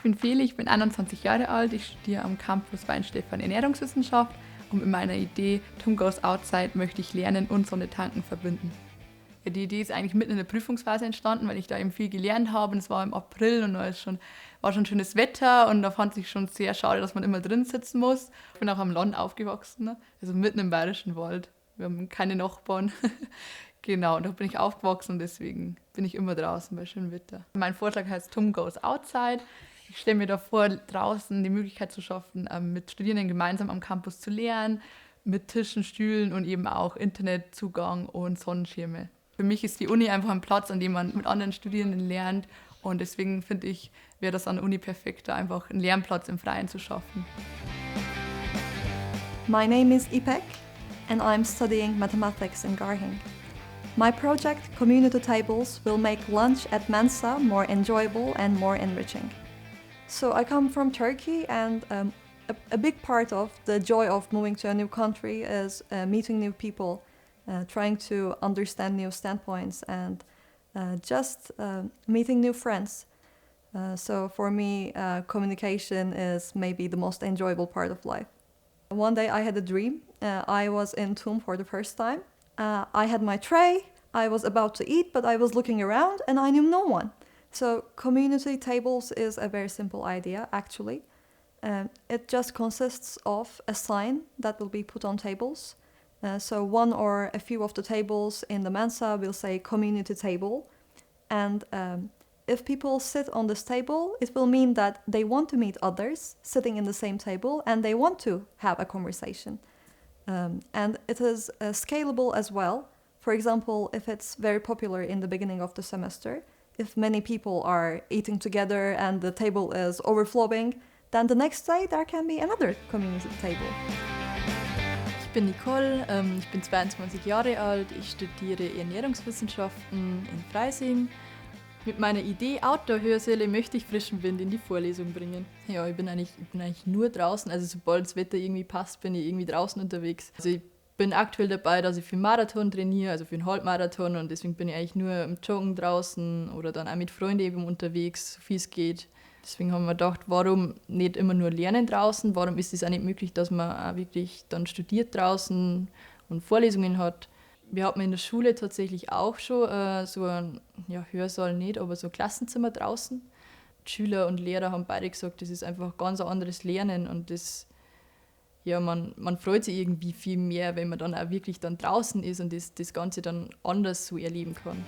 bin Feli, ich bin 21 Jahre alt, ich studiere am Campus Weinstefan Ernährungswissenschaft und mit meiner Idee Tom Goes Outside möchte ich Lernen und Sonne tanken verbinden. Ja, die Idee ist eigentlich mitten in der Prüfungsphase entstanden, weil ich da eben viel gelernt habe und es war im April und war schon schönes Wetter und da fand ich schon sehr schade, dass man immer drin sitzen muss. Ich bin auch am Land aufgewachsen, ne? Also mitten im Bayerischen Wald. Wir haben keine Nachbarn. Genau, und da bin ich aufgewachsen und deswegen bin ich immer draußen bei schönem Wetter. Mein Vorschlag heißt Tom Goes Outside. Ich stelle mir da vor, draußen die Möglichkeit zu schaffen, mit Studierenden gemeinsam am Campus zu lernen, mit Tischen, Stühlen und eben auch Internetzugang und Sonnenschirme. Für mich ist die Uni einfach ein Platz, an dem man mit anderen Studierenden lernt und deswegen finde ich, wäre das an der Uni perfekt, da einfach einen Lernplatz im Freien zu schaffen. My name is Ipek and I'm studying mathematics in Garching. My project, Community Tables, will make lunch at Mensa more enjoyable and more enriching. So I come from Turkey and a big part of the joy of moving to a new country is meeting new people, trying to understand new standpoints and just meeting new friends. So for me, communication is maybe the most enjoyable part of life. One day I had a dream. I was in TUM for the first time. I had my tray, I was about to eat, but I was looking around and I knew no one. So community tables is a very simple idea, actually. It just consists of a sign that will be put on tables. So one or a few of the tables in the Mensa will say community table. And if people sit on this table, it will mean that they want to meet others sitting in the same table and they want to have a conversation. And it is scalable as well. For example, if it's very popular in the beginning of the semester, if many people are eating together and the table is overflowing, then the next day there can be another community table. Ich bin Nicole, ich bin 22 Jahre alt, ich studiere Ernährungswissenschaften in Freising. Mit meiner Idee Outdoor-Hörsäle möchte ich frischen Wind in die Vorlesung bringen. Ja, ich bin eigentlich nur draußen, also sobald das Wetter irgendwie passt, bin ich irgendwie draußen unterwegs. Also ich bin aktuell dabei, dass ich für einen Marathon trainiere, also für einen Halbmarathon und deswegen bin ich eigentlich nur im Joggen draußen oder dann auch mit Freunden eben unterwegs, so viel es geht. Deswegen haben wir gedacht, warum nicht immer nur lernen draußen, warum ist es auch nicht möglich, dass man auch wirklich dann studiert draußen und Vorlesungen hat. Wir hatten in der Schule tatsächlich auch schon so ein Hörsaal nicht, aber so ein Klassenzimmer draußen. Die Schüler und Lehrer haben beide gesagt, das ist einfach ganz ein anderes Lernen und das, ja, man freut sich irgendwie viel mehr, wenn man dann auch wirklich dann draußen ist und das Ganze dann anders so erleben kann.